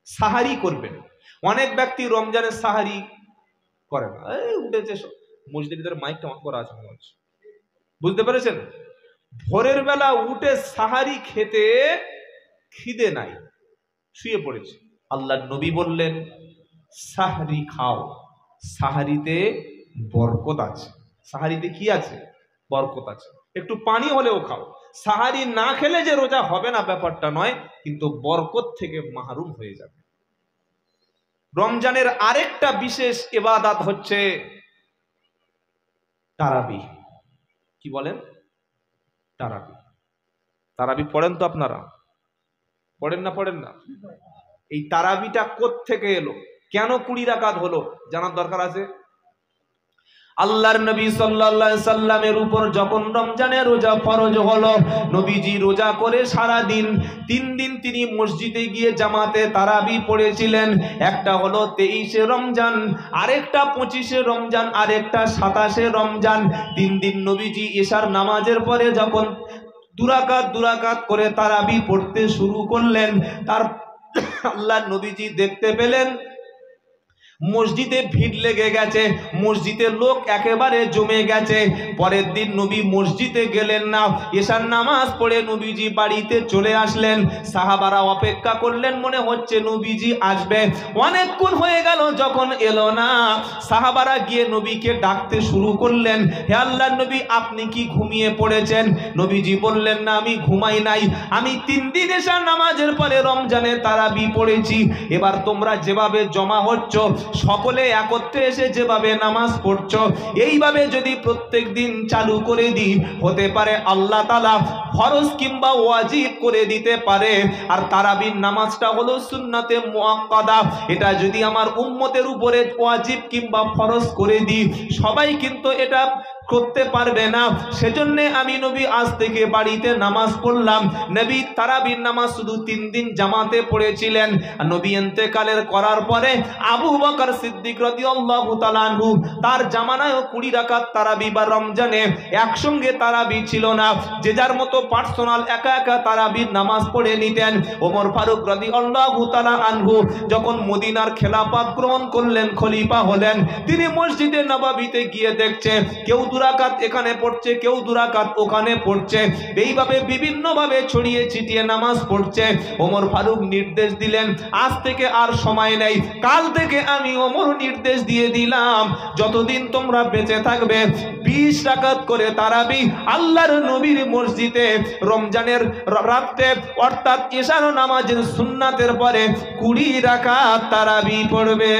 সাহারি করবেন। অনেক ব্যক্তি রমজানের সাহারি করে না, উঠেছে মসজিদের ভিতরে মাইকটা অন করা আছে, বুঝতে পেরেছেন? ভোরের বেলা উঠে সাহারি খেতে খিদে নাই, শুয়ে পড়েছে। আল্লাহর নবী বললেন সাহারি খাও, সাহারিতে বরকত আছে। সাহারিতে কি আছে? বরকত আছে। একটু পানি হলেও খাও। সাহারি না খেলে যে রোজা হবে না ব্যাপারটা নয়, কিন্তু বরকত থেকে মাহরুম হয়ে যাবে। রমজানের আরেকটা বিশেষ ইবাদত হচ্ছে তারাবিহ। কি বলেন? তারাবিহ। তারাবিহ পড়েন তো আপনারা? পড়েন না? পড়েন না? এই তারাবিটা কোত্থেকে এলো, কেন 20 রাকাত হলো, জানার দরকার আছে। আল্লাহর নবী সাল্লাল্লাহু আলাইহি সাল্লামের উপর যখন রমজানের রোজা ফরজ হলো, নবীজি রোজা করে সারা দিন 3 দিন তিনি মসজিদে গিয়ে জামাতে তারাবি পড়েছিলেন। একটা হলো 23শে রমজান, আরেকটা 25শে রমজান, আরেকটা 27শে রমজান। 3 দিন নবীজি ইশার নামাজের পরে যখন দুরাকাত করে তারাবি পড়তে শুরু করলেন, তার আল্লাহর নবীজি দেখতে পেলেন মসজিদে ভিড় লেগে গেছে, মসজিদের লোক একেবারে জমে গেছে। পরের দিন নবী মসজিদে গেলেন না, এশার নামাজ পড়ে নবীজি বাড়িতে চলে আসলেন। সাহাবারা অপেক্ষা করলেন, মনে হচ্ছে নবীজি আসবে। অনেকক্ষণ হয়ে গেল, যখন এলো না, সাহাবারা গিয়ে নবীকে ডাকতে শুরু করলেন, হে আল্লাহর নবী আপনি কি ঘুমিয়ে পড়েছেন? নবীজি বললেন না, আমি ঘুমাই নাই, আমি 3 দিন এশার নামাজের পরে রমজানে তারাবি পড়েছি। এবার তোমরা যেভাবে জমা হচ্ছ, সকলে একত্রে এসে যেভাবে নামাজ পড়ছো, এইভাবে যদি প্রত্যেক দিন চালু করে দিই, হতে পারে আল্লাহ তাআলা ফরজ কিংবা ওয়াজিব করে দিতে পারে। আর তারাবির নামাজটা হলো সুন্নাতে মুআক্কাদা, এটা যদি আমার উম্মতের উপরে ওয়াজিব কিংবা ফরজ করে দিই, সবাই কিন্তু এটা করতে পারবে না। সেজন্য আমি নবী আজ থেকে বাড়িতে নামাজ পড়লাম। নবী তারাবির নামাজ শুধু 3 দিন জামাতে পড়েছিলেন। নবী ইন্তেকালের করার পরে আবু বকর সিদ্দিক রাদিয়াল্লাহু তাআলা আনহু, তার জামানায়ও 20 রাকাত তারাবি বা রমজানে একসঙ্গে তারাবি ছিল না, যে যার মতো পার্সোনাল একা একা তারাবির নামাজ পড়ে নিতেন। ওমর ফারুক রাদিয়াল্লাহু তাআলা আনহু যখন মদিনার খেলাফত গ্রহণ করলেন, খলিফা হলেন, তিনি মসজিদে নববীতে গিয়ে দেখছে কেউ 2 রাকাত এখানে পড়ছে, কেউ 2 রাকাত ওখানে পড়ছে, এইভাবে বিভিন্ন ভাবে ছড়িয়ে ছিটিয়ে নামাজ পড়ছে। ওমর ফারুক নির্দেশ দিলেন, আজ থেকে আর সময় নেই, কাল থেকে আমি ওমর নির্দেশ দিয়ে দিলাম, যতদিন তোমরা বেঁচে থাকবে 20 রাকাত করে তারাবি আল্লাহর নবীর মসজিদে রমজানের রাতে, অর্থাৎ ইশার নামাজের সুন্নাতের পরে 20 রাকাত তারাবি পড়বে।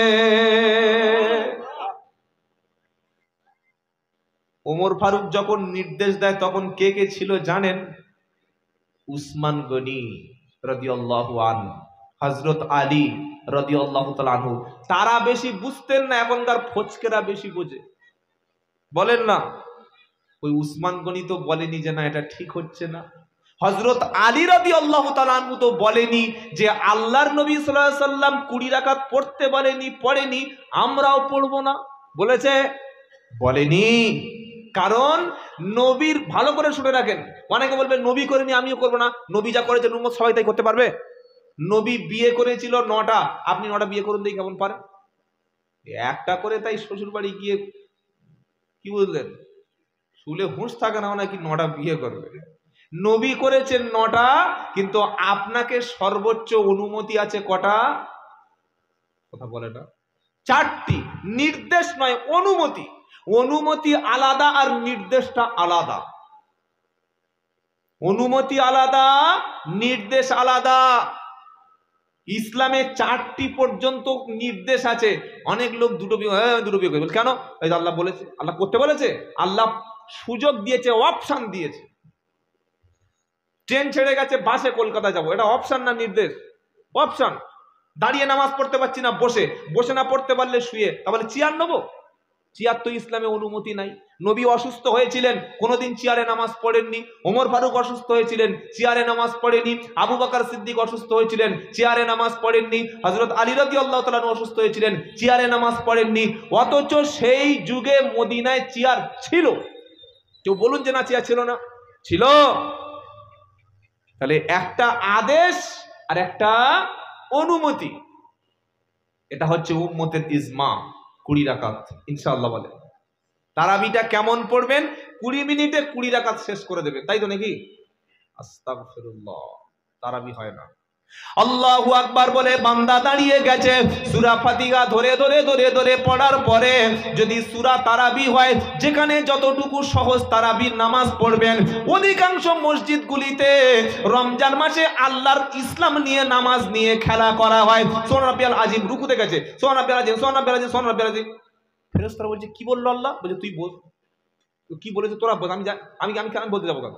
ওমর ফারুক যখন নির্দেশ দেয়, তখন কে কে ছিল জানেন? উসমান গনি রাদিয়াল্লাহু আনহু, হযরত আলী রাদিয়াল্লাহু তাআলা আনহু। তারা বেশি বুঝতেন না, এখনকার ফচকেরা বেশি বোঝে। বলেন না? ওই উসমান গনি তো বলেনি যে না এটা ঠিক হচ্ছে না। হযরত আলী রাদিয়াল্লাহু তাআলা আনহু তো বলেনি যে আল্লাহর নবী সাল্লাল্লাহু আলাইহি সাল্লাম 20 রাকাত পড়তে বলেনি, পড়েনি, আমরাও পড়বো না। বলেছে? বলেনি। কারণ নবীর, ভালো করে শুনে রাখেন, অনেকে বলবে নবী করেনি আমিও করবো না। নবী যা করেছেন উম্মত সবাই তাই করতে পারবে? নবী বিয়ে করেছিল 9টা, আপনি 9টা বিয়ে করুন দেখি কেমন পারেন। একটা করে তাই শ্বশুর বাড়ি গিয়ে কি বুঝলেন, শুলে হুঁশ থাকে না, নাকি 9টা বিয়ে করবে। নবী করেছেন 9টা, কিন্তু আপনাকে সর্বোচ্চ অনুমতি আছে কটা? কথা বলে না? 4টি। নির্দেশ নয়, অনুমতি। অনুমতি আলাদা আর নির্দেশটা আলাদা। অনুমতি আলাদা, নির্দেশ আলাদা। ইসলামে 4টি পর্যন্ত নির্দেশ আছে। অনেক লোক দুটো বিয়ে করে, কেন? এই আল্লাহ বলেছে, আল্লাহ করতে বলেছে, আল্লাহ সুযোগ দিয়েছে, অপশন দিয়েছে। ট্রেন ছেড়ে গেছে, বাসে কলকাতা যাবো, এটা অপশন না নির্দেশ? অপশন। দাঁড়িয়ে নামাজ পড়তে পারছি না, বসে, বসে না পড়তে পারলে শুয়ে, তাহলে চেয়ার নেবো? চেয়ার তো ইসলামে অনুমতি নাই। নবী অসুস্থ হয়েছিলেন, কোনোদিন চেয়ারে নামাজ পড়েননি। ওমর ফারুক অসুস্থ হয়েছিলেন, চেয়ারে নামাজ পড়েনি। আবু বকর সিদ্দিক অসুস্থ হয়েছিলেন, চেয়ারে নামাজ পড়েননি। হযরত আলী রাদিয়াল্লাহু তাআলা আনহু অসুস্থ হয়েছিলেন, চেয়ারে নামাজ পড়েননি। অথচ সেই যুগে মদিনায় চেয়ার ছিল। কেউ বলুন যে না চেয়ার ছিল না? ছিল। তাহলে একটা আদেশ আর একটা অনুমতি। এটা হচ্ছে উম্মতের ইজমা। 20 রাকাত ইনশাআল্লাহ বলে। তারাবিটা কেমন পড়বেন? 20 মিনিটে 20 রাকাত শেষ করে দেবে, তাই তো নাকি? আস্তাগফিরুল্লাহ, তারাবি হয় না। আল্লাহু আকবার বলে বান্দা দাঁড়িয়ে গেছে, সূরা ফাতিহা ধরে ধরে ধরে ধরে পড়ার পরে যদি সূরা তারাবি হয়, যেখানে যতটুকু সহজ তারাবির নামাজ পড়বেন, অধিকাংশ মসজিদগুলিতে রমজান মাসে আল্লাহর ইসলাম নিয়ে নামাজ নিয়ে খেলা করা হয়। সুবহান রাব্বিয়াল আযীম, রুকুতে গেছে সুবহান রাব্বিয়াল আযীম, সুবহান রাব্বিয়াল আযীম, সুবহান রাব্বিয়াল আযীম। ফেরেশতারা বলছে কি বললো আল্লাহ? বলছে তুই বল, কি বলেছে তোরা বল, আমি বলতে যাবো কেন?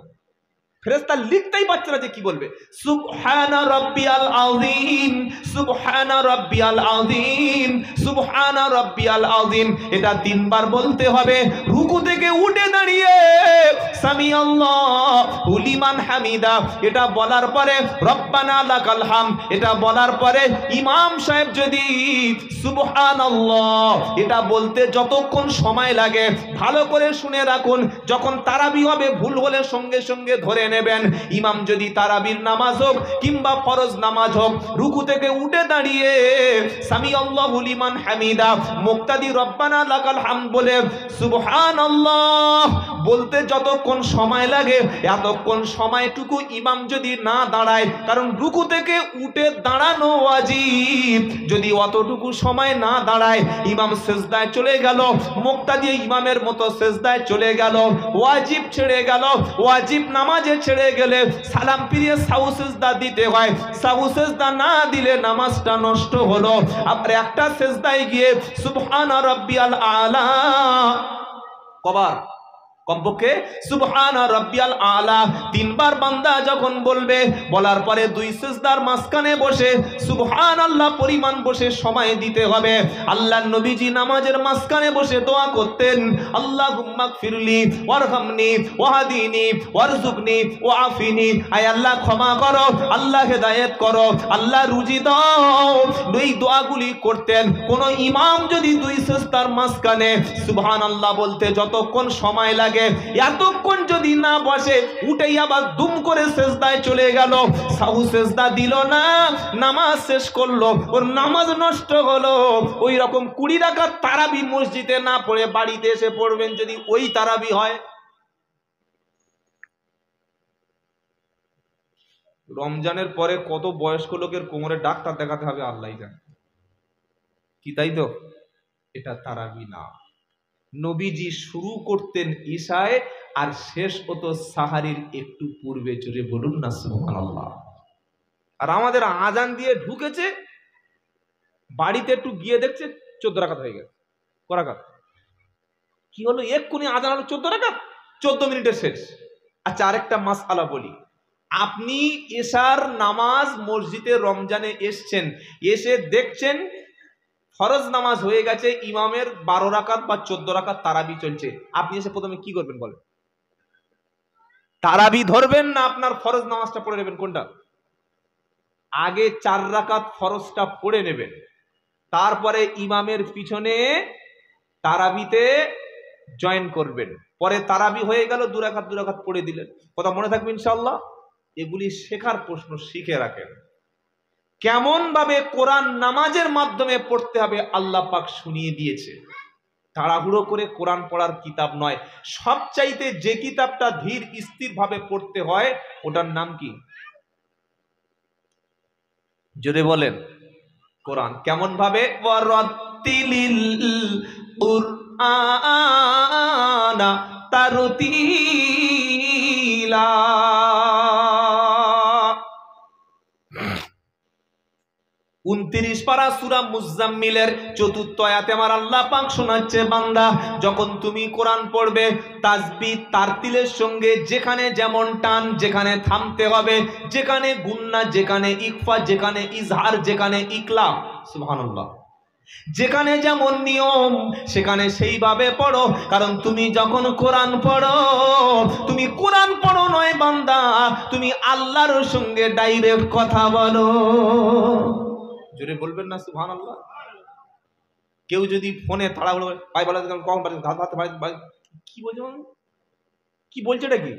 ফেরেশতা লিখতেই পারছে না যে কি বলবে। সুবহানা রাব্বিয়াল আযীম, সুবহানা রাব্বিয়াল আযীম, সুবহানা রাব্বিয়াল আযীম, এটা 3 বার বলতে হবে। রুকু থেকে উঠে দাঁড়িয়ে সামি আল্লাহু লিমান হামিদা, এটা বলার পরে রব্বানা লাকাল হাম, এটা বলার পরে ইমাম সাহেব যদি সুবহানাল্লাহ এটা বলতে যতক্ষণ সময় লাগে ভালো করে শুনে রাখুন। যখন তারাবি হবে ভুল হলে সঙ্গে সঙ্গে ধরে নেবেন। ইমাম যদি তারাবির নামাজ হোক কিংবা ফরজ নামাজ হোক, রুকু থেকে উঠে দাঁড়িয়ে সামি আল্লাহু লিমান হামিদা, মুক্তাদি রব্বানা লাকাল হামদ বলে সুবহানাল্লাহ বলতে যতক্ষণ সময় লাগে এতক্ষণ সময়টুকু ইমাম যদি না দাঁড়ায়, কারণ রুকু থেকে উঠে দাঁড়ানো ওয়াজিব, যদি অতটুকু সময় না দাঁড়ায় ইমাম সিজদায় চলে গেল, মুক্তাদি ইমামের মতো সিজদায় চলে গেল, ওয়াজিব ছেড়ে গেল। ওয়াজিব নামাজে ছেড়ে গেলে সালাম ফিরিয়ে সাহু সিজদা দিতে হয়, সাহু সিজদা না দিলে নামাজটা নষ্ট হলো। আবার একটা সিজদায় গিয়ে সুবহানা রাব্বিয়াল আলা কবার? কমপক্ষে সুবহানা রাব্বিয়াল আলা 3 বার বান্দা যখন বলবে, বলার পরে 2 সিজদার মাঝখানে বসে সুবহানাল্লাহ পরিমাণ বসে সময় দিতে হবে। আল্লাহর নবীজি নামাজের মাঝখানে বসে দোয়া করতেন, আল্লাহুম্মা গফিরলি ওয়ারহামনি ওয়াহদিনি ওয়ারযুকনি ওয়াআফিনি, আয় আল্লাহ ক্ষমা করো, আল্লাহ হেদায়েত করো, আল্লাহ রুজি দাও। এই দোয়াগুলি করতেন। কোন ইমাম যদি 2 সিজদার মাঝখানে সুবহানাল্লাহ বলতে যতক্ষণ সময় লাগে এতক্ষণ যদি না বসে, উঠেই আবার দুম করে সিজদায় চলে গেল, সাহু সিজদা দিল না, নামাজ শেষ করলো, ওর নামাজ নষ্ট হলো। ওই রকম 20 রাকাত তারাবি মসজিদে না পড়ে বাড়িতে এসে পড়বেন যদি ওই তারাবি হয়। রমজানের পরে কত বয়স্ক লোকের কোমরে ডাক্তার দেখাতে হবে আল্লাহই জানে, কি তাই তো? এটা তারাবি না। নবীজি শুরু করতেন ঈশায় আর শেষ হতো সাহারির একটু পূর্বে। জোরে বলুন না সুবহানাল্লাহ। আর আমাদের আজান দিয়ে ঢুকেছে, বাড়িতে একটু গিয়ে দেখছে 14 রাকাত হয়ে গেছে। করাকাত কি হলো? এক্ষুনি আজান হলো 14 রাকাত, 14 মিনিটে শেষ। আচ্ছা, আরেকটা মাসআলা বলি। আপনি ঈশার নামাজ মসজিদে রমজানে এসছেন, এসে দেখছেন ফরজ নামাজ হয়ে গেছে, ইমামের 12 রাকাত বা 14 রাকাত তারাবি চলছে, আপনি এসে প্রথমে কি করবেন বলেন? তারাবি ধরবেন না আপনার ফরজ নামাজটা পড়ে নেবেন? কোনটা? আগে 4 রাকাত ফরজটা পড়ে নেবেন, তারপরে ইমামের পিছনে তারাবিতে জয়েন করবেন। পরে তারাবি হয়ে গেল, 2 রাকাত 2 রাকাত পড়ে দিলেন। কথা মনে থাকবে ইনশাআল্লাহ। এগুলি শেখার প্রশ্ন, শিখে রাখেন। কেমন ভাবে কোরআন নামাজের মাধ্যমে পড়তে হবে আল্লাহ পাক শুনিয়ে দিয়েছে। তাড়াহুড়ো করে কোরআন পড়ার কিতাব নয়। সবচাইতে যে কিতাবটা ধীর স্থির ভাবে পড়তে হয় ওটার নাম কি? জোরে বলেন। কোরআন। কেমন ভাবে? ওয়ারাত্তিলিল কুরআনা তারতিলা। 29 পারা সূরা মুজাম্মিলের 4th আয়াতে আমার আল্লাহ পাক শোনাচ্ছে, বান্দা যখন তুমি কোরআন পড়বে তাসবিহ তারতিলের সঙ্গে যেখানে যেমন টান, যেখানে থামতে হবে, যেখানে গুন্না, যেখানে ইকফা, যেখানে ইজহার, যেখানে ইকলাব, সুবহানাল্লাহ, যেখানে যেমন নিয়ম সেখানে সেইভাবে পড়ো। কারণ তুমি যখন কোরআন পড়ো, তুমি কোরআন পড়ো নয় বান্দা, তুমি আল্লাহর সঙ্গে ডাইরেক্ট কথা বলো। জোরে বলবেন না সুবহানাল্লাহ। কেউ যদি ফোনে তাড়াহুড়ো ভাই বলে কখন কি বলছে, কি বলছে এটা কি?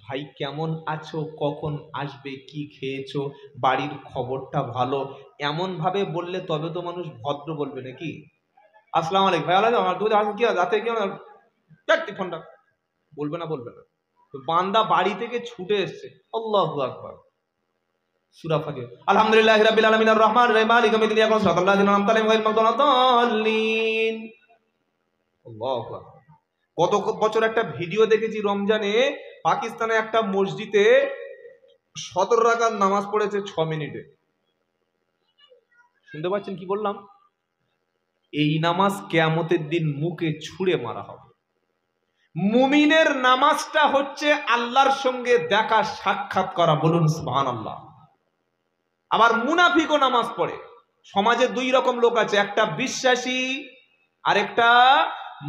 ভাই কেমন আছো, কখন আসবে, কি খেয়েছো, বাড়ির খবরটা ভালো, এমন ভাবে বললে তবে তো মানুষ ভদ্র বলবে নাকি। আসসালামু আলাইকুম ভাই, আলাদা আমার দুধ কি রাতে কি চারটি ফোনটা বলবে না, বলবে না। তো বান্দা বাড়ি থেকে ছুটে এসছে, আল্লাহু আকবার, সূরা ফাতিহা, আলহামদুলিল্লাহি রাব্বিল আলামিন আর রহমানির রহিম মালিকি ইয়াউমিদ্দিন ইয়্যাকা না'বুদু ওয়া ইয়্যাকা নাস্তাঈন ইহদিনাস সিরাতাল মুস্তাকিম। আল্লাহু আকবার। গত বছর একটা ভিডিও দেখেছি, রমজানে পাকিস্তানে একটা মসজিদে 17 রাকাত নামাজ পড়েছে 6 মিনিটে। শুনতে পাচ্ছেন কি বললাম? এই নামাজ কিয়ামতের দিন মুখে ছুঁড়ে মারা হবে। মুমিনের নামাজটা হচ্ছে আল্লাহর সঙ্গে দেখা সাক্ষাৎ করা, বলুন সুবহানাল্লাহ। আবার মুনাফিকও নামাজ পড়ে। সমাজে দুই রকম লোক আছে, একটা বিশ্বাসী আর একটা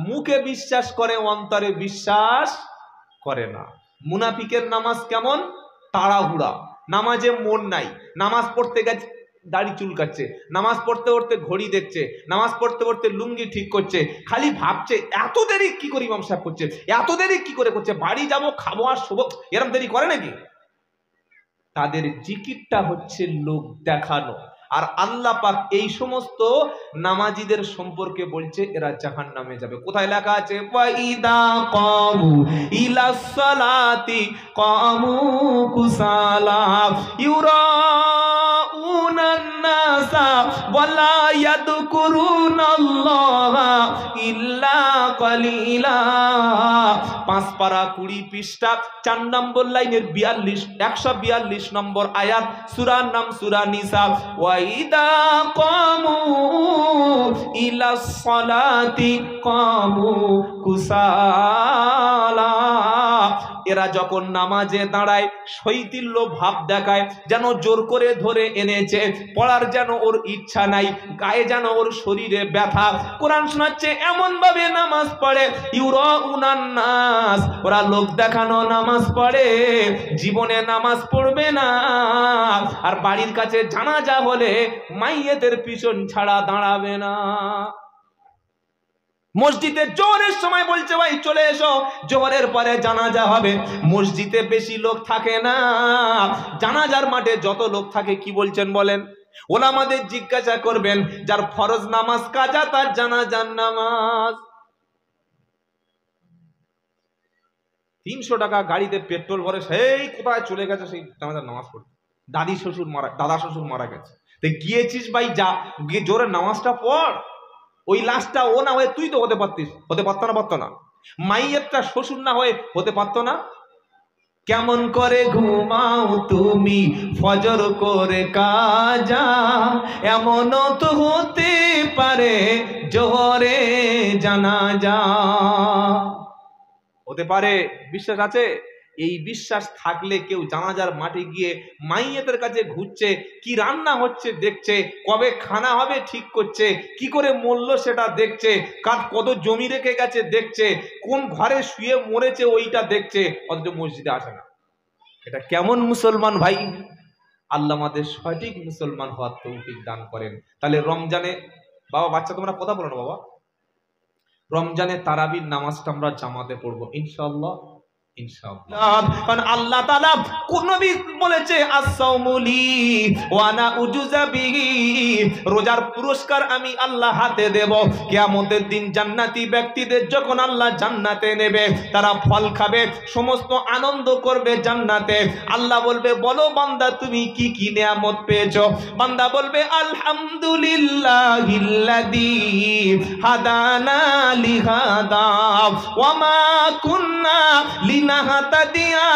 মুখে বিশ্বাস করে অন্তরে বিশ্বাস করে না। মুনাফিকের নামাজ কেমন? তাড়াহুড়া, নামাজে মন নাই, নামাজ পড়তে গেছে দাড়ি চুলকাচ্ছে, নামাজ পড়তে পড়তে ঘড়ি দেখছে, নামাজ পড়তে পড়তে লুঙ্গি ঠিক করছে, খালি ভাবছে এত দেরি কি করে ইমাম সাহেব করছে, এত দেরি কি করে করছে, বাড়ি যাব খাবো আর শোবো, এরকম দেরি করে নাকি? তাদের জিকিরটা হচ্ছে লোক দেখানো। আর আল্লাহ পাক এই সমস্ত নামাজীদের সম্পর্কে বলছে এরা জাহান্নামে যাবে। কোথায় লেখা আছে? ওয়াইদা কামু ইলাস সালাতি কামু কুসালা ইউরাউনান নাসা ওয়ালা ইয়াযকুরুনাল্লাহা ইল্লা কালিলা। 5 পারা 20 পৃষ্ঠা 4 নম্বর লাইনের 142 নম্বর আয়াত, সূরার নাম সূরা নিসা। ওয়াইদা কামু ইলাস সালাতি কামু কুসালা। এরা যখন নামাজে দাঁড়ায় শৈথিল্য ভাব দেখায়, যেন জোর করে ধরে এনেছে, পড়ার যেন ওর ইচ্ছা নাই, গায়ে যেন ওর শরীরে ব্যথা। কোরআন শোনাচ্ছে এমন ভাবে নামাজ পড়ে, ইউরাউনান নাস, ওরা লোক দেখানো নামাজ পড়ে, জীবনে নামাজ পড়বে না। আর বাড়ির কাছে জানাজা হলে মাইয়েতের পিছন ছাড়া দাঁড়াবে না। মসজিদে জোহরের সময় বলছে ভাই চলে এসো, জোহরের পরে জানাজা হবে, মসজিদে বেশি লোক থাকে না, জানাজার মাঠে যত লোক থাকে কি বলছেন বলেন? ওলামাদের জিজ্ঞাসা করবেন, যার ফরজ নামাজ কাজা তার জানাজার নামাজ। 300 টাকা গাড়িতে পেট্রোল ভরে সেই কোথায় চলে গেছে সেই জানাজার নামাজ পড়তে। দাদা শ্বশুর মারা গেছে, তো গিয়েছিস ভাই, যা গিয়ে জোরে নামাজটা পড়। ওই লাশটা ও না হয়ে তুই তো হতে পারতিস, হতে পারতো না। মাইয়েরটা শ্বশুর না হয়ে হতে পারতো না। কেমন করে ঘুমাও তুমি ফজর করে কাজা, এমনও তো হতে পারে জোহরে জানাজা। হতে পারে, বিশ্বাস আছে। এই বিশ্বাস থাকলে কেউ জানাজার মাঠে গিয়ে মাইয়েতের কাছে ঘুরছে, কি রান্না হচ্ছে দেখছে, কবে খানা হবে ঠিক করছে, কি করে মরল সেটা দেখছে, কার কত জমি রেখে গেছে দেখছে, কোন ঘরে শুয়ে মরেছে ওইটা দেখছে, অথচ মসজিদে আসে না। এটা কেমন মুসলমান ভাই? আল্লাহ আমাদের সঠিক মুসলমান হওয়ার তৌফিক দান করেন। তাহলে রমজানে, বাবা বাচ্চা তোমরা কথা বলো না বাবা, রমজানে তারাবির নামাজটা আমরা জামাতে পড়বো ইনশাআল্লাহ। কারণ আল্লাহ তাআলা কোন নবী বলেছে as-সাওমু লি ওয়া আনা উজযা বিহি, রোজার পুরস্কার আমি আল্লাহ হাতে দেব। কিয়ামতের দিন জান্নাতি ব্যক্তিদের যখন আল্লাহ জান্নাতে নেবে, তারা ফল খাবে, সমস্ত আনন্দ করবে জান্নাতে। আল্লাহ বলবে বলো বান্দা তুমি কি কি নিয়ামত পেয়েছো? বান্দা বলবে আলহামদুলিল্লাহিল্লাযী হাদানা লিহাদা ওয়া মা কুন্না লিনাহতাদিয়া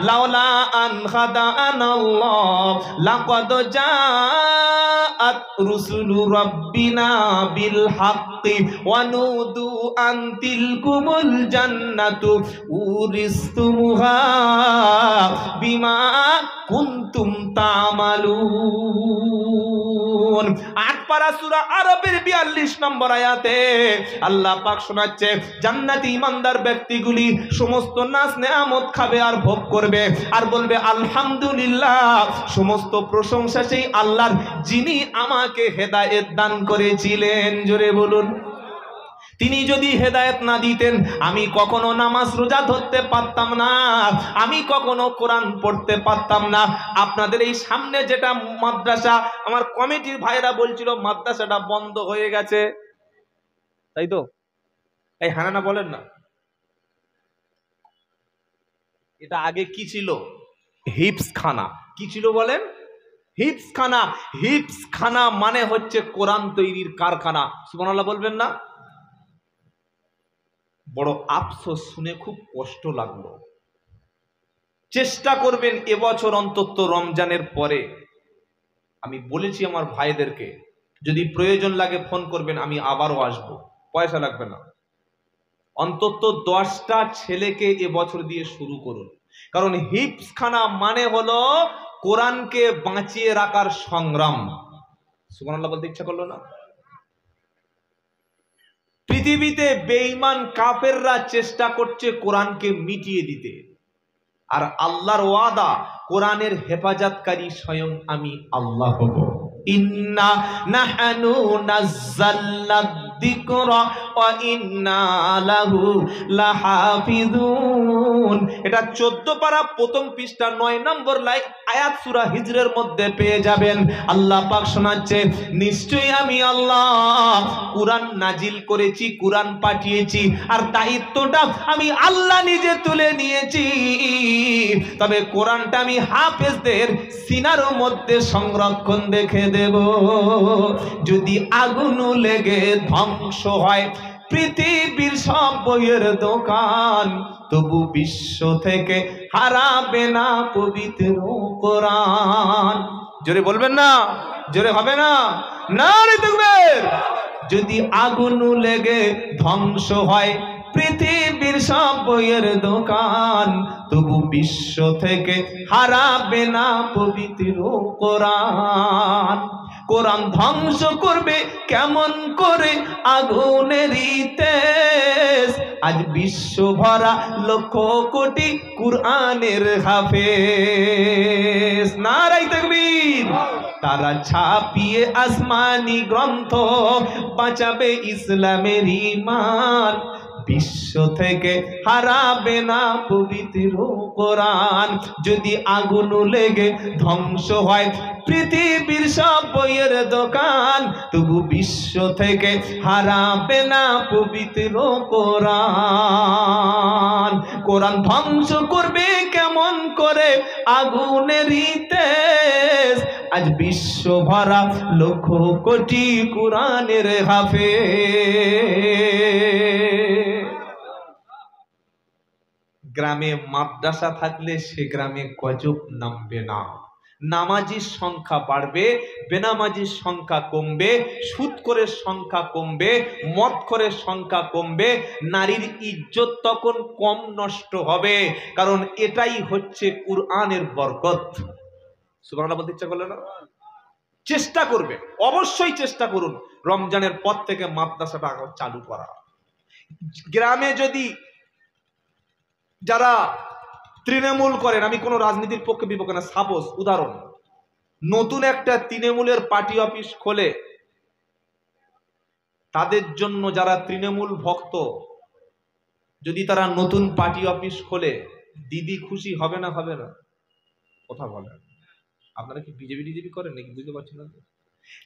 লাউলা আন হাদানাল্লাহ লাকাদ জাআত রুসুলু রাব্বিনা বিল হাক্কি ওয়া নুদু আন তিলকুমুল জান্নাতু উরিস্তুমুহা বিমা কুনতুম তা'মালুন। 8 পারা সূরা আরবের 42 নম্বর আয়াতে আল্লাহ পাক শোনাচ্ছে জান্নাতি ইমানদার ব্যক্তিগুলি সমস্ত নাজ নেয়ামত খাবে আর ভোগ করবে, আর বলবে আলহামদুলিল্লাহ, সমস্ত প্রশংসা সেই আল্লাহর যিনি আমাকে হেদায়েত দান করেছিলেন। জোরে বলুন। তিনি যদি হেদায়েত না দিতেন আমি কখনো নামাজ রোজা ধরতে পারতাম না, আমি কখনো কোরআন পড়তে পারতাম না। আপনাদের এই সামনে যেটা মাদ্রাসা, আমার কমিটির ভাইরা বলছিল মাদ্রাসাটা বন্ধ হয়ে গেছে, তাই তো? এই হ্যাঁ না বলেন না? এটা আগে কি ছিল? হিপস খানা। কি ছিল বলেন? হিপস খানা। হিপস খানা মানে হচ্ছে কোরআন তৈরির কারখানা। সুবহানাল্লাহ বলবেন না? বড় আফসোস, শুনে খুব কষ্ট লাগলো। চেষ্টা করবেন এবছর অন্তত রমজানের পরে, আমি বলেছি আমার ভাইদেরকে, যদি প্রয়োজন লাগে ফোন করবেন, আমি আবারও আসব, পয়সা লাগবে না। অন্তত 10টা ছেলেকে এবছর দিয়ে শুরু করুন। কারণ হিপস খানা মানে হলো কোরআনকে বাঁচিয়ে রাখার সংগ্রাম। সুবহানাল্লাহ বলতে ইচ্ছা করলো না? পৃথিবীতে বেঈমান কাফেররা চেষ্টা করছে কোরআনকে মিটিয়ে দিতে, আর আল্লাহর ওয়াদা কোরআনের হেফাজতকারী স্বয়ং আমি আল্লাহ হব। ইন্না নাহনু নাযালনা যিকরা ওয়া ইন্না লাহু লাহাফিজুন। এটা 14 পারা প্রথম পৃষ্ঠা 9 নম্বর লাইন আয়াত সূরা হিজরের মধ্যে পেয়ে যাবেন। আল্লাহ পাক শোনাচ্ছে, নিশ্চয়ই আমি আল্লাহ কুরআন নাজিল করেছি, কুরআন পাঠিয়েছি, আর দায়িত্বটা আমি আল্লাহ নিজে তুলে নিয়েছি। তবে কোরআনটা আমি হাফেজদের সিনার মধ্যে সংরক্ষণ রেখে দেব। যদি আগুন লেগে ধ্বংস হয় পৃথিবীর সব বইয়ের দোকান, তবু বিশ্ব থেকে হারাবে না পবিত্র কোরআন। জোরে বলবেন না? জোরে হবে না? নারে তাকবীর। যদি আগুন লেগে ধ্বংস হয় পৃথিবীর সব বইয়ের দোকান, তবু বিশ্ব থেকে হারাবে না পবিত্র কোরআন। কোরআন ধ্বংস করবে কেমন করে আগুনের তেজ, আজ বিশ্ব ভরা লক্ষ কোটি কুরআনের হাফেজ। নারে তাকবীর। তারা ছাপিয়ে আসমানি গ্রন্থ, বাঁচাবে ইসলামের ঈমান, বিশ্ব থেকে হারাবে না পবিত্র কোরআন। যদি আগুন লেগে ধ্বংস হয় পৃথিবীর সব বইয়ের দোকান, তবু বিশ্ব থেকে হারাবে না পবিত্র কোরআন। কোরআন ধ্বংস করবে কেমন করে আগুনের তেজ, আজ বিশ্ব ভরা লক্ষ কোটি কুরআনের হাফেজ। গ্রামে মাদ্রাসা থাকলে সে গ্রামে গজব নামবে না। নামাজির সংখ্যা বাড়বে, বেনামাজির সংখ্যা কমবে, সুদখোরের সংখ্যা কমবে, মদখোরের সংখ্যা কমবে, নারীর ইজ্জত তখন কম নষ্ট হবে। কারণ এটাই হচ্ছে কুরআনের বরকত। সুবহানাল্লাহ বলতে ইচ্ছা করলো না? চেষ্টা করবে, অবশ্যই চেষ্টা করুন রমজানের পর থেকে মাদ্রাসাটা চালু করা। গ্রামে যদি যারা তৃণমূল করেন, আমি কোনো রাজনীতির পক্ষে বিপক্ষে না, সাপোজ উদাহরণ, নতুন একটা তৃণমূলের পার্টি অফিস খোলে, তাদের জন্য যারা তৃণমূল ভক্ত, যদি তারা নতুন পার্টি অফিস খোলে, দিদি খুশি হবে না? হবে না? কথা বলেন। আপনারা কি বিজেপি করেন নাকি বুঝতে পারছেন না?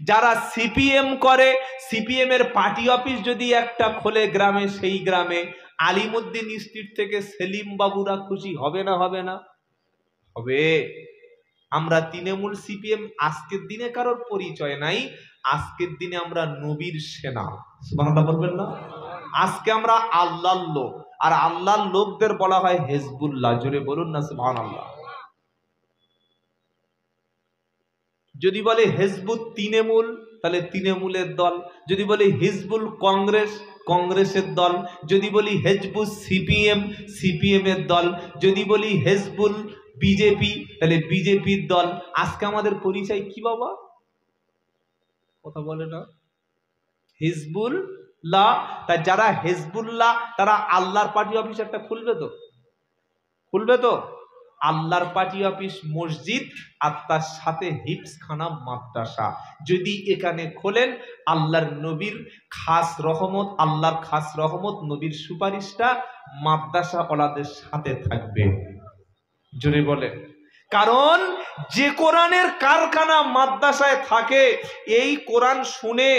যারা সিপিএম করে, সিপিএম এর পার্টি অফিস যদি একটা খোলে গ্রামে, সেই গ্রামে আলিমউদ্দিন স্ট্রিট থেকে সেলিম বাবুরা খুশি হবে না? হবে না? হবে। আমরা তৃণমূল সিপিএম আজকের দিনে কারোর পরিচয় নাই, আজকের দিনে আমরা নবীর সেনা। সুবহানাল্লাহ বলবেন না? আজকে আমরা আল্লাহর লোক, আর আল্লাহর লোকদের বলা হয় হিজবুল্লাহ। জোরে বলুন না সুবহানাল্লাহ। যদি বলে হিজবুত তৃণমূল, তাহলে তৃণমূলের দল। যদি বলি হিজবুল কংগ্রেস, কংগ্রেসের দল। যদি বলি হিজবুল সিপিএম, সিপিএম এর দল। যদি বলি হিজবুল বিজেপি, তাহলে বিজেপির দল। আজকে আমাদের পরিচয় কি বাবা? কথা বলে না? হিজবুল্লাহ। তা যারা হিজবুল্লাহ তারা আল্লাহর পার্টি অফিস একটা খুলবে তো? খুলবে তো? আল্লাহর পার্টি অফিস মসজিদ আর তার সাথে হিফজখানা মাদ্রাসা যদি এখানে খোলেন, আল্লাহর নবীর খাস রহমত, আল্লাহর খাস রহমত, নবীর সুপারিশটা মাদ্রাসা ওলাদের সাথে থাকবে। জোরে বলেন। কারণ যে কোরআনের কারখানা মাদ্রাসায় থাকে, এই কোরআন শুনে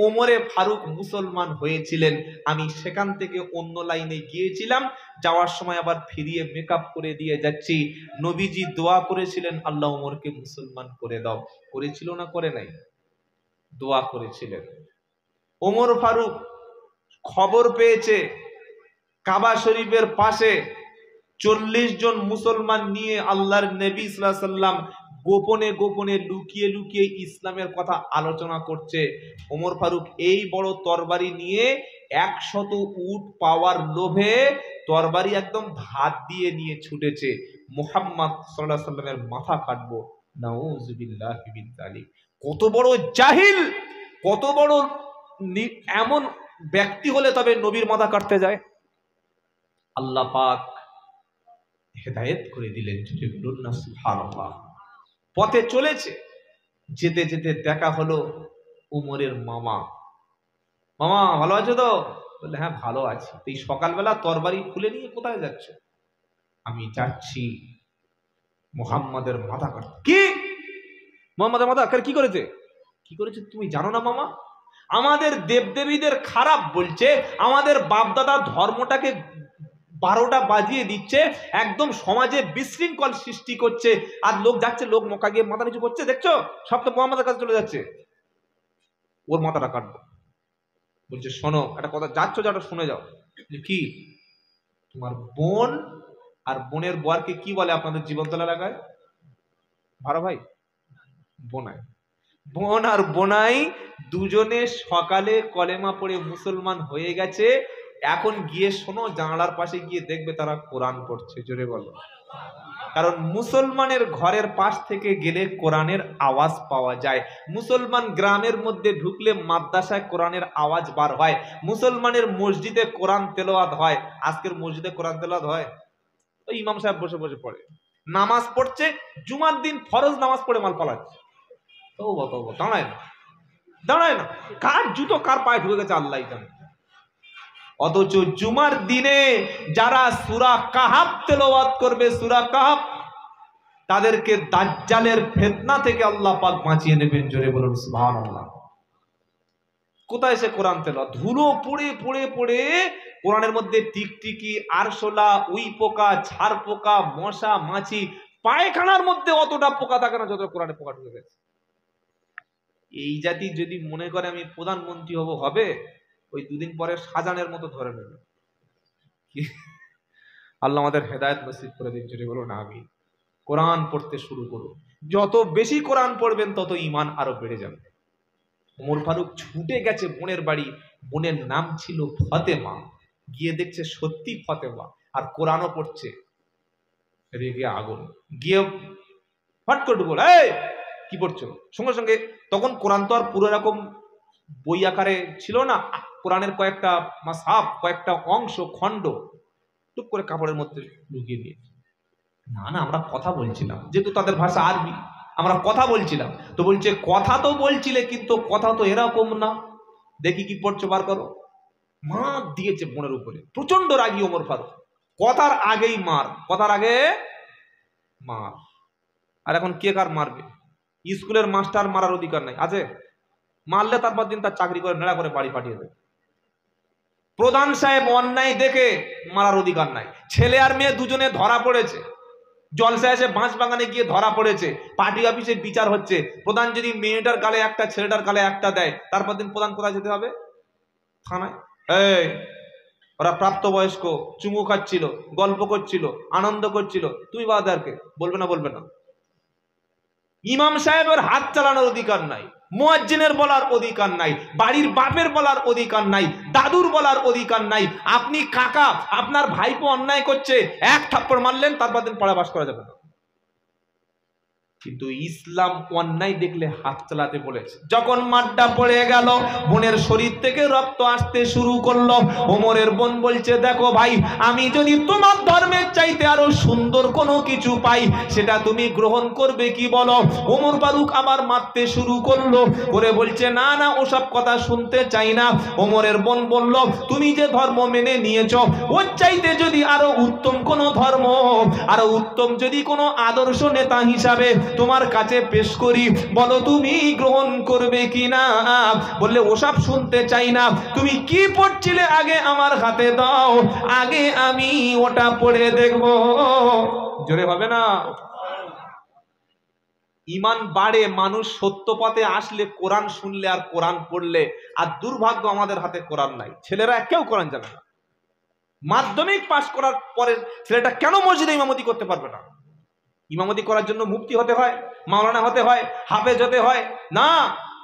ওমরে ফারুক মুসলমান হয়েছিলেন। আমি সেখান থেকে অন্য লাইনে গিয়েছিলাম, যাওয়ার সময় আবার ফিরিয়ে মেকআপ করে দিয়ে যাচ্ছি। নবীজি দোয়া করেছিলেন, আল্লাহ ওমরকে মুসলমান করে দাও। করেছিল না করে নাই? দোয়া করেছিলেন। ওমর ফারুক খবর পেয়েছে কাবা শরীফের পাশে 40 জন মুসলমান নিয়ে আল্লাহর নবী সাল্লাল্লাহু আলাইহি ওয়াসাল্লাম গোপনে গোপনে লুকিয়ে লুকিয়ে ইসলামের কথা আলোচনা করছে। ওমর ফারুক এই বড় তরবারি নিয়ে 100 উট পাওয়ার লোভে তরবারি একদম ধার দিয়ে নিয়ে ছুটেছে, মুহাম্মদ সাল্লাল্লাহু আলাইহি ওয়াসাল্লামের মাথা কাটবো। নাউযুবিল্লাহি মিন যালিক। কত বড় জাহিল, কত বড় এমন ব্যক্তি হলে তবে নবীর মাথা কাটতে যায়? আল্লাহ পাক হেদায়েত করে দিলেন। যদি বলুন না সুবহানাল্লাহ। পথে চলেছে, যেতে যেতে দেখা হলো উমরের মামা। মামা ভালো আছো তো? বললে হ্যাঁ ভালো আছি। এই সকালবেলা তরবারি খুলে নিয়ে কোথায় যাচ্ছ? আমি যাচ্ছি মুহাম্মাদের মাথা কাটতে। কি মুহাম্মাদের মাথা কি করেছে? কি করেছে তুমি জানো না মামা? আমাদের দেবদেবীদের খারাপ বলছে, আমাদের বাপদাদা ধর্মটাকে 12টা বাজিয়ে দিচ্ছে, একদম সমাজে বিশৃঙ্খল সৃষ্টি করছে। আর লোক যাচ্ছে, লোক মক্কা গিয়ে মাথা নিচু করছে, দেখছো? সব তো মুহাম্মাদের কাছে চলে যাচ্ছে। ওর মাথাটা কাটবো। বলছে শোনো একটা কথা, যাচ্ছ যাটা শুনে যাও। কি? তোমার বোন আর বোনের বরকে কি বলে আপনাদের জীবনতলা এলাকায়? ভালো ভাই, বোনাই। বোন আর বোনাই দুজনে সকালে কলেমা পড়ে মুসলমান হয়ে গেছে। এখন গিয়ে শোনো, জানালার পাশে গিয়ে দেখবে তারা কোরআন পড়ছে। জোরে বলো। কারণ মুসলমানের ঘরের পাশ থেকে গেলে কোরআনের আওয়াজ পাওয়া যায়। মুসলমান গ্রামের মধ্যে ঢুকলে মাদ্রাসায় কোরআনের আওয়াজ বার হয়। মুসলমানের মসজিদে কোরআন তেলাওয়াত হয়। আজকের মসজিদে কোরআন তেলাওয়াত হয়? ওই ইমাম সাহেব বসে বসে পড়ে, নামাজ পড়ছে, জুমার দিন ফরজ নামাজ পড়ে মাল পালাচ্ছে। তওবা তওবা, দাঁড়ায় না, দাঁড়ায় না। কার জুতো কার পায়ে ঢুকে গেছে আল্লাহই জানে। অথচ জুমার দিনে যারা সূরা কাহাফ তেলাওয়াত করবে, সূরা কাহাফ, তাদেরকে দাজ্জালের ফিতনা থেকে আল্লাহ পাক বাঁচিয়ে নেবেন। জোরে বলুন সুবহানাল্লাহ। কোথায় সে কোরআন তেলাওয়াত? ধুলো পড়ে পড়ে পড়ে কোরআনের মধ্যে টিকটিকি, আরশোলা, উই পোকা, ছাড় পোকা, মশা, মাছি, পায়খানার মধ্যে অতটা পোকা থাকে না যত কোরআনে পোকা ঢুকে গেছে। এই জাতি যদি মনে করে আমি প্রধানমন্ত্রী হব, হবে? ওই দুদিন পরে সাজানের মতো ধরে নেবে। আল্লাহ আমাদের হেদায়েত নসিব করে দিন। জোরে বলুন আমিন। কোরআন পড়তে শুরু করুন। যত বেশি কোরআন পড়বেন তত ঈমান আরো বেড়ে যাবে। ওমর ফারুক ছুটে গেছে বোনের বাড়ি। বোনের নাম ছিল ফাতেমা। গিয়ে দেখছে সত্যি ফাতেমা, আর কোরআনও পড়ছে। রেগে আগুন, গিয়ে ফট করে বলে, এই কি পড়ছো? সঙ্গে সঙ্গে তখন কোরআন তো আর পুরো এরকম বই আকারে ছিল না। কোরআনের কয়েকটা মাসহাফ, কয়েকটা অংশ, খণ্ড টুক করে কাপড়ের মধ্যে ঢুকিয়ে দিয়েছে। না না, আমরা কথা বলছিলাম, যেহেতু তাদের ভাষা আরবি, আমরা কথা বলছিলাম। তো বলছে কথা তো বলছিলে, কিন্তু কথা তো এরকম না। দেখি কি পড়ছো, বার করো। মার দিয়েছে বোনের উপরে। প্রচন্ড রাগী ওমর ফারুক। কথার আগেই মার, কথার আগে মার। আর এখন কে কার মারবে? স্কুলের মাস্টার মারার অধিকার নাই, আছে? মারলে তারপর দিন তার চাকরি করে নেড়া করে বাড়ি পাঠিয়ে দেবে। প্রধান সাহেব অন্যায় দেখে মারার অধিকার নাই। ছেলে আর মেয়ে দুজনে ধরা পড়েছে, জলসা এসে বাঁশ বাগানে গিয়ে ধরা পড়েছে, পার্টি অফিসে বিচার হচ্ছে। প্রধান যদি মেয়েটার গালে একটা, ছেলেটার গালে একটা দেয়, তারপর দিন প্রধান কোথায় যেতে হবে? থানায়। এই ওরা প্রাপ্তবয়স্ক, চুমু খাচ্ছিল, গল্প করছিল, আনন্দ করছিল, তুমি বাদারকে বলবে না? বলবে না। ইমাম সাহেবের হাত চালানোর অধিকার নাই, মুয়াজ্জিনের বলার অধিকার নাই, বাড়ির বাপের বলার অধিকার নাই, দাদুর বলার অধিকার নাই। আপনি কাকা, আপনার ভাইপো অন্যায় করছে, এক থাপ্পড় মারলেন, তারপর দিন পড়া বাস করা যাবে না। কিন্তু ইসলাম অন্যায় দেখলে হাত চালাতে বলেছে। যখন মাঠটা পড়ে গেল, বোনের শরীর থেকে রক্ত আসতে শুরু করলো, ওমরের বোন বলছে, দেখো ভাই, আমি যদি তোমার ধর্মের চাইতে আরো সুন্দর কোনো কিছু পাই, সেটা তুমি গ্রহণ করবে কি বলো? ওমর ফারুক আবার মারতে শুরু করলো, করে বলছে, না না, ওসব কথা শুনতে চাই না। ওমরের বোন বলল, তুমি যে ধর্ম মেনে নিয়েছো, ওর চাইতে যদি আরো উত্তম কোনো ধর্ম, আরো উত্তম যদি কোনো আদর্শ নেতা হিসাবে তোমার কাছে পেশ করি, বলো তুমি গ্রহণ করবে কিনা? বললে, ওসব শুনতে চাই না, তুমি কি পড়ছিলে আগে আমার হাতে দাও, আগে আমি ওটা পড়ে দেখব। জোরে হবে না? ইমান বাড়ে মানুষ সত্য পথে আসলে, কোরআন শুনলে আর কোরআন পড়লে। আর দুর্ভাগ্য, আমাদের হাতে কোরআন নাই, ছেলেরা কেউ কোরআন জানে না। মাধ্যমিক পাশ করার পরে ছেলেটা কেন মসজিদে ইমামতি করতে পারবে না? ইমামতি করার জন্য মুফতি হতে হয়, মাওলানা হতে হয়, হাফেজ হতে হয় না।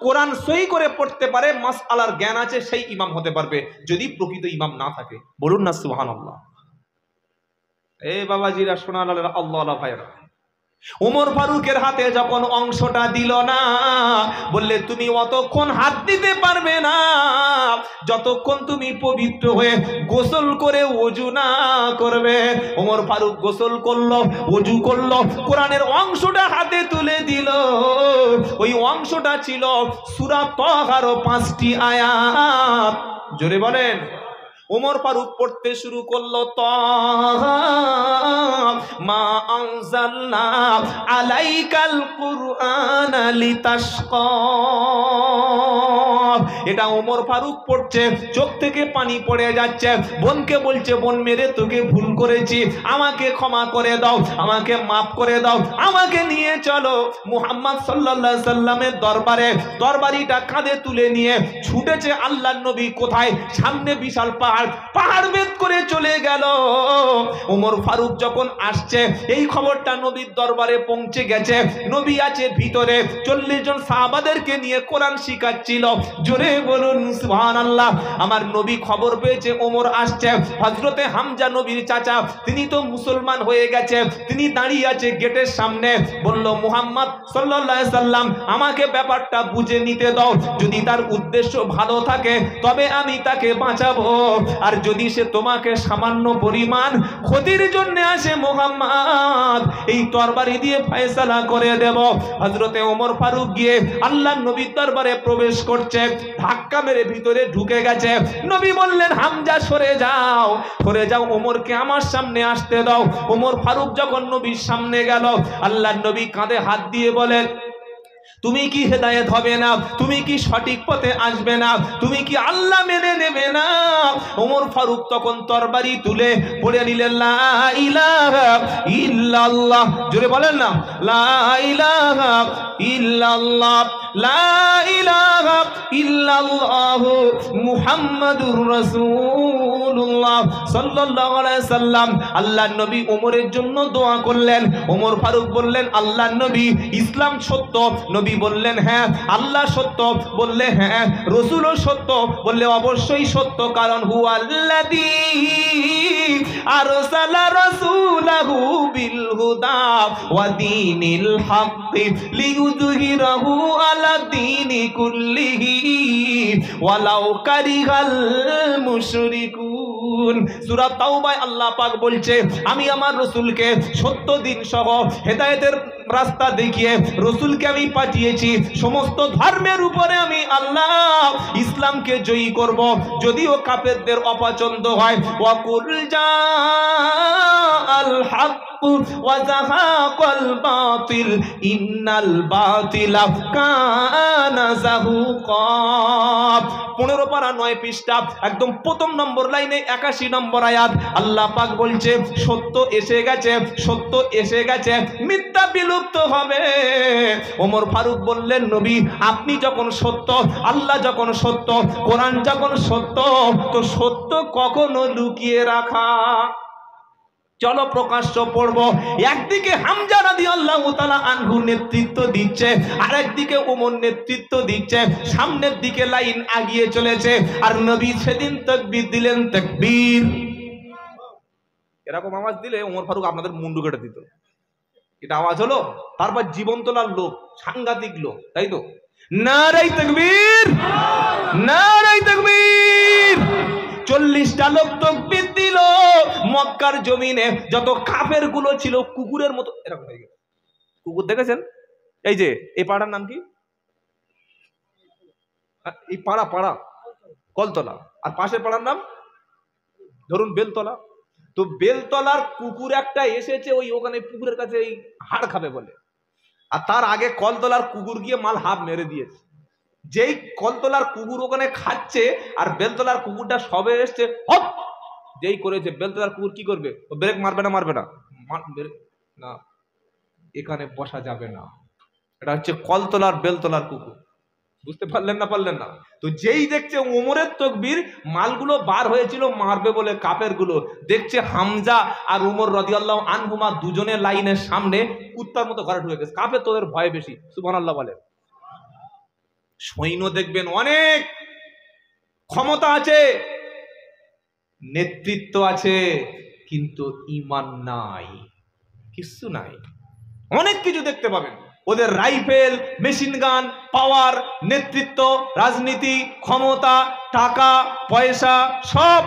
কোরআন সহি করে পড়তে পারে, মাসআলার জ্ঞান আছে, সেই ইমাম হতে পারবে, যদি প্রকৃত ইমাম না থাকে। বলুন না সুবহানাল্লাহ। এ বাবাজিরা, শোনান আল্লাহ আল্লাহ ভাইরা, ওমর ফারুকের হাতে যখন অংশটা দিল না, বললে, তুমি অতক্ষণ হাত দিতে পারবে না যতক্ষণ তুমি পবিত্র হয়ে গোসল করে ওযু না করবে। ওমর ফারুক গোসল করলো, ওযু করলো, কোরআনের অংশটা হাতে তুলে দিল। ওই অংশটা ছিল সূরা তাহার 5টি আয়াত। জোরে বলেন। ওমর ফারুক পড়তে শুরু করলো, তাহা মা আনজালনা আলাইকাল কুরআনা লিতাশকা। এটা ওমর ফারুক পড়ছে, চোখ থেকে পানি পড়ে যাচ্ছে। বোনকে বলছে, বোন মেরে তোকে ভুল করেছি, আমাকে ক্ষমা করে দাও, আমাকে মাফ করে দাও, আমাকে নিয়ে চলো মুহাম্মদ সাল্লাল্লাহু আলাইহি সাল্লামের দরবারে। দরবারিটা কাঁধে তুলে নিয়ে ছুটেছে আল্লাহর নবী কোথায়? সামনে বিশাল পাহাড়, পাহাড় ভেদ করে চলে গেল। ওমর ফারুক যখন আসছে, এই খবরটা নবীর দরবারে পৌঁছে গেছে। নবী আছে ভিতরে, 40 জন সাহাবাদেরকে নিয়ে কোরআন শিখাচ্ছিল। জোরে বলুন সুবহানাল্লাহ। আমার নবী খবর পেয়েছে ওমর আসছে। হযরতে হামজা নবীর চাচা, তিনি তো মুসলমান হয়ে গেছে, তিনি দাঁড়িয়ে আছে গেটের সামনে। বলল, মুহাম্মদ সাল্লাল্লাহু আলাইহি সাল্লাম, আমাকে ব্যাপারটা বুঝে নিতে দাও, যদি তার উদ্দেশ্য ভালো থাকে তবে আমি তাকে বাঁচাবো, আর যদি সে তোমাকে সামান্য পরিমাণ ক্ষতির জন্য আসে, মুহাম্মদ এই তরবারি দিয়ে ফয়সালা করে দেব। হযরতে ওমর ফারুক গিয়ে আল্লাহর নবীর দরবারে প্রবেশ করছে, ধাক্কা মেরে ভিতরে ঢুকে গেছে। নবী বললেন, হামজা সরে যাও, সরে যাও, ওমরকে আমার সামনে আসতে দাও। ওমর ফারুক যখন নবীর সামনে গেল, আল্লাহর নবী কাঁধে হাত দিয়ে বলেন, তুমি কি হেদায়েত হবে না? তুমি কি সঠিক পথে আসবে না? তুমি কি আল্লাহ মেনে নেবে না? ওমর ফারুক তখন তরবারি তুলে পড়ে নিলেন, লা ইলাহা ইল্লাল্লাহ। জোরে বলেন না, লা ইলাহা ইল্লাল্লাহ, লা ইলাহা ইল্লাল্লাহ মুহাম্মাদুর রাসূলুল্লাহ সাল্লাল্লাহু আলাইহি সাল্লাম। আল্লাহর নবী ওমরের জন্য দোয়া করলেন। ওমর ফারুক বললেন, আল্লাহর নবী, ইসলাম সত্য? নবী বললেন, হ্যাঁ। আল্লাহ সত্য? বললে হ্যাঁ। রাসূলও সত্য? বললে অবশ্যই সত্য, কারণ হুয়াল্লাযী আরসালা রাসূলাহু বিল হুদা ওয়া দীনিল হক লিইয়ুযহিরাহু আলা দীনি কুল্লিহি ওয়ালাউ কারিহাল মুশরিকুন। সূরা তাওবায় আল্লাহ পাক বলছে, আমি আমার রাসূলকে সত্য দিন সহ হেদায়েতের রাস্তা দেখিয়ে রাসূলকে আমি পাঠিয়েছি, সমস্ত ধর্মের উপরে আমি আল্লাহ ইসলামকে জয়ী করব, যদিও কাফেরদের অপছন্দ হয়। ওয়াকুল জাআল হক ওয়া যাহাকাল বাতিল ইন্নাল বাতিলা কানা যাহুকা। 15 পারা 9 পৃষ্ঠা, একদম প্রথম নম্বর লাইনে 81 নম্বর আয়াত। আল্লাহ পাক বলছে, সত্য এসে গেছে, সত্য এসে গেছে, মিথ্যা বিলুপ্ত হবে। ওমর ফারুক বললেন, নবী, আপনি যখন সত্য, আল্লাহ যখন সত্য, কোরআন যখন সত্য, তো সত্য কখনো লুকিয়ে রাখা? চলো প্রকাশ্য পড়ব। একদিকে হামজা রাদিয়াল্লাহু তাআলা আনহু নেতৃত্ব দিচ্ছে, আরেকদিকে ওমর নেতৃত্ব দিচ্ছে, সামনের দিকে লাইন আগিয়ে চলেছে। আর নবী সেদিন তাকবীর দিলেন, তাকবীর। এরকম আওয়াজ দিলে ওমর ফারুক আপনাদের মুন্ডু কেটে দিত। এটা আওয়াজ হলো। তারপর জীবন তোলার লোক, সাংঘাতিক লোক, তাই তো? নারায়ে তাকবীর, নারায়ে তাকবীর। 40টা লোক তাকবীর দিল। মক্কার জমিনে যত কাফের গুলো ছিল কুকুরের মতো এরকম হয়ে গেল। কুকুর দেখেছেন? এই যে এই পাড়ার নাম কি? এই পাড়া কলতলা, আর পাশের পাড়ার নাম ধরুন বেলতলা। তো বেলতলার কুকুর একটা এসেছে, ওখানে পুকুরের কাছে এই হাড় খাবে বলে, আর তার আগে কলতলার কুকুর গিয়ে মাল হাফ মেরে দিয়েছে। যেই কলতলার কুকুর ওখানে খাচ্ছে আর বেলতলার কুকুরটা সবে এসছে, হপ যেই করেছে, বেলতলার কুকুর কি করবে? ও ব্রেক মারবে না? মারবে না, না এখানে বসা যাবে না। এটা হচ্ছে কলতলার বেলতলার কুকুর। বুঝতে পারলেন না? পারলেন না? তো যেই দেখছে ওমরের তাকবীর, মালগুলো বার হয়েছিল মারবে বলে কাফের গুলো, দেখছে হামজা আর উমর রাদিয়াল্লাহু আনহুমা দুজনের লাইনের সামনে কুত্তার মতো ঘরে ঢুকে গেছে। কাফের তোদের ভয় বেশি, সুবহানাল্লাহ বলে। সৈন্য দেখবেন অনেক ক্ষমতা আছে, নেতৃত্ব আছে, কিন্তু ঈমান নাই, কিছু নাই। অনেক কিছু দেখতে পাবেন, ওদের রাইফেল, মেশিন গান, পাওয়ার, নেতৃত্ব, রাজনীতি, ক্ষমতা, টাকা পয়সা সব।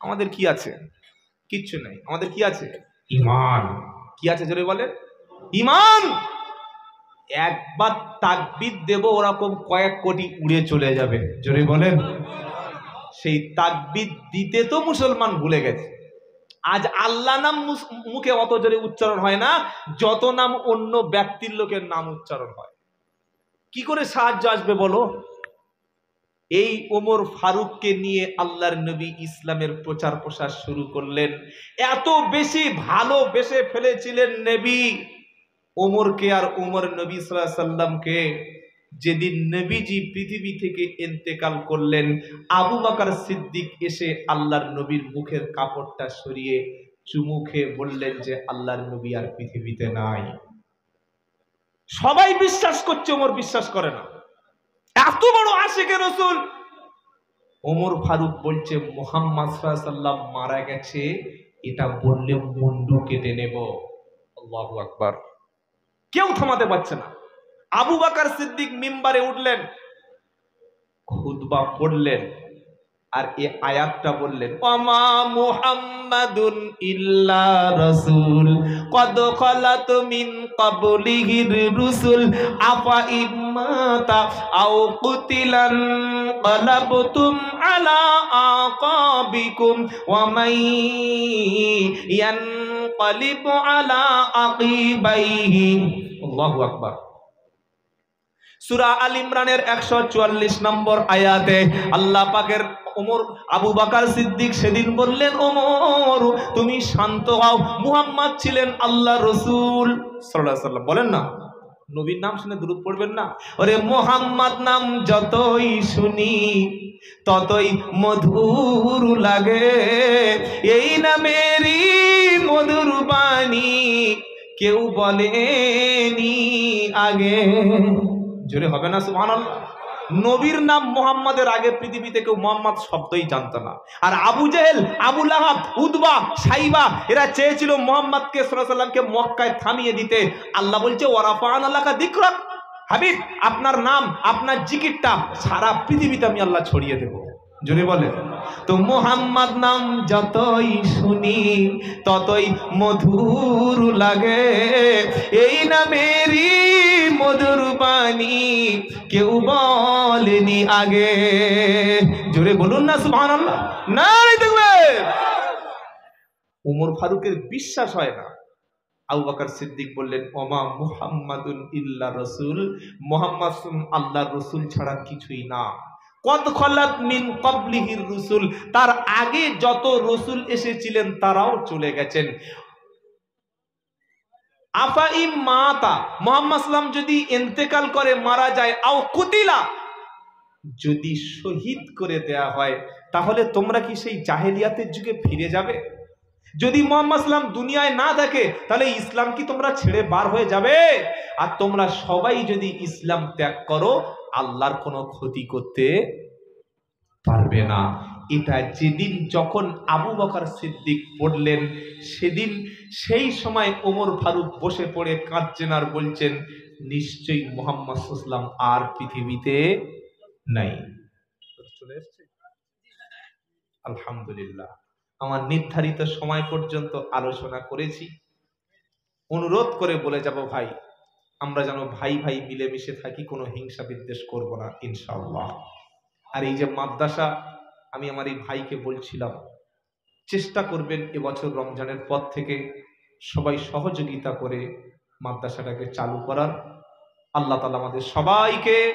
আমাদের কি আছে? কিচ্ছু নাই। আমাদের কি আছে? ঈমান। কি আছে জোরে বলেন? ঈমান। একবার তাকবীর দেব, ওরকম কয়েক কোটি উড়ে চলে যাবে, জোরে বলেন। সেই তাকবীর দিতে তো মুসলমান ভুলে গেছে। আজ আল্লাহ নাম মুখে অত জোরে উচ্চারণ হয় না যত নাম অন্য ব্যক্তির লোকের নাম উচ্চারণ হয়। কি করে সাহায্য আসবে বলো? এই ওমর ফারুককে নিয়ে আল্লাহর নবী ইসলামের প্রচার প্রসার শুরু করলেন। এত বেশি ভালোবেসে ফেলেছিলেন নবী ওমরকে আর ওমর নবী সাল্লাল্লাহু আলাইহি সাল্লামকে, যেদিন নবীজি পৃথিবী থেকে ইন্তেকাল করলেন, আবু বকর সিদ্দিক এসে আল্লাহর নবীর মুখের কাপড়টা সরিয়ে চুমু খেয়ে বললেন যে আল্লাহর নবী আর পৃথিবীতে নাই। সবাই বিশ্বাস করছে, ওমর বিশ্বাস করে না। এত বড় আশিকে রাসূল। ওমর ফারুক বলছে মুহাম্মদ সাল্লাল্লাহু আলাইহি সাল্লাম মারা গেছে, এটা বললে মুন্ডু কেটে নেব। আল্লাহু আকবার। কেউ থামাতে পারছে না। আবু বকর সিদ্দিক মিম্বারে উঠলেন, খুতবা পড়লেন, আর এই আয়াতটা বললেন, ওমা মুহাম্মাদুন ইল্লা রাসূল কদ খালাত মিন ক্বাবলিহির রুসুল আফা ইম্মাতা আও কুতিলান ক্বালাবতুম আলা আকাবিকুম ওয়া মান ইয়ানকালিব আলা আকিবাইহি। আল্লাহু আকবার। সূরা আল ইমরানের 144 নম্বর আয়াতে আল্লাহ পাকের ওমর আবু বকর সিদ্দিক সেদিন বললেন, ওমর তুমি শান্ত হও, মুহাম্মদ ছিলেন আল্লাহর রাসূল সাল্লাল্লাহু আলাইহি ওয়াসাল্লাম। বলেন না, নবীর নাম শুনে দুরূদ পড়বেন না? ওরে মুহাম্মদ নাম যতই শুনি ততই মধুর লাগে, এই নামেরই মধুর বাণী কেউ বলেনি আগে। জোরে হবে না সুবহানাল্লাহ? নবীর নাম মুহাম্মাদের আগে পৃথিবীতে কেউ মুহাম্মদ শব্দই জানতো না। আর আবু জেহেল, আবু লাহাব, উতবা, সাইবা এরা চেয়েছিল মুহাম্মদকে সাল্লাল্লাহু আলাইহি ওয়াসাল্লামকে মক্কায় থামিয়ে দিতে। আল্লাহ বলছে ওয়ারাফা'না লাকা যিকরাক, হাবিব আপনার নাম, আপনার জিকিরটা সারা পৃথিবীতে আমি আল্লাহ ছড়িয়ে দেব। জোরে বলে। তো মুহাম্মদ নাম যতই শুনি ততই মধুর লাগে, এই নামেরই মধুর বাণী কেউ বলেনি আগে। জোরে বলুন না সুবহানাল্লাহ। নারায়ে তাকবীর। ওমর ফারুকের বিশ্বাস হয় না। আবু বকর সিদ্দিক বললেন, ওমা মুহাম্মাদুন ইল্লা রাসূল, মুহাম্মদ আল্লাহর রাসূল ছাড়া কিছুই না। কদ খালাত মিন ক্বাবলিহির রুসুল, তার আগে যত রাসূল এসেছিলেন তারাও চলে গেছেন। আফা ইম্মাতা, মুহাম্মদ সাল্লাম যদি ইন্তেকাল করে মারা যায়, আও কুতিলা যদি শহীদ করে দেয়া হয়, তাহলে তোমরা কি সেই জাহেলিয়াতের যুগে ফিরে যাবে? যদি মুহাম্মদ সাল্লাম দুনিয়ায় না থাকে তাহলে ইসলাম কি তোমরা ছেড়ে বার হয়ে যাবে? আর তোমরা সবাই যদি ইসলাম ত্যাগ করো, আল্লাহর কোনো ক্ষতি করতে পারবে না। এটা যেদিন যখন আবু বকর সিদ্দিক পড়লেন, সেদিন সেই সময় ওমর ফারুক বসে পড়ে কাঁদছেন আর বলছেন, নিশ্চয়ই মুহাম্মদ সাল্লাল্লাহু আলাইহি ওয়াসাল্লাম আর পৃথিবীতে নাই। চলে এসেছে, আলহামদুলিল্লাহ। আমার নির্ধারিত সময় পর্যন্ত আলোচনা করেছি। অনুরোধ করে বলে যাব, ভাই আমরা যেন ভাই ভাই মিলেমিশে থাকি, কোনো হিংসা বিদ্বেষ করব না ইনশাআল্লাহ। আর এই যে মাদ্রাসা, আমি আমার এই ভাইকে বলছিলাম, চেষ্টা করবেন এবছর রমজানের পর থেকে সবাই সহযোগিতা করে মাদ্রাসাটাকে চালু করার। আল্লাহ তাআলা আমাদের সবাইকে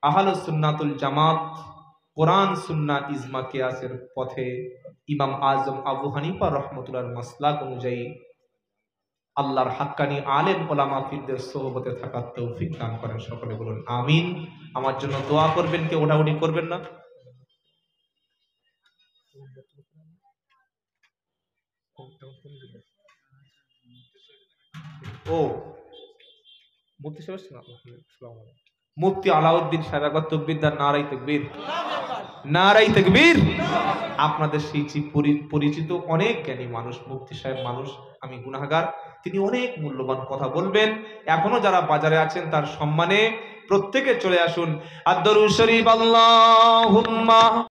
আহলুস সুন্নাতুল জামাত, কোরআন সুন্নাহ ইজমা কিয়াসের পথে ইমাম আজম আবু হানিফা রাহমাতুল্লাহর মাসলাক অনুযায়ী আল্লাহর হাক্কানি আলেম ওলামা ফিরদের সোহবতে থাকার তৌফিক দান করেন। সকলে বলুন আমিন। আমার জন্য দোয়া করবেন, কেউ ওঠাউঠি করবেন না। ও মুফতি সাহেব আসছেন, মুফতি আলাউদ্দিন সাহেব, একবার তাকবীর দেন, নারায়ে তাকবীর, নারায়ে তাকবীর। আপনাদের সেই পরিচিত অনেক জ্ঞানী মানুষ, মুফতি সাহেব মানুষ, আমি গুনাহগার, তিনি অনেক মূল্যবান কথা বলবেন। এখনো যারা বাজারে আছেন তার সম্মানে প্রত্যেকে চলে আসুন। আদ-দুরূদ শরীফ, আল্লাহুম্মা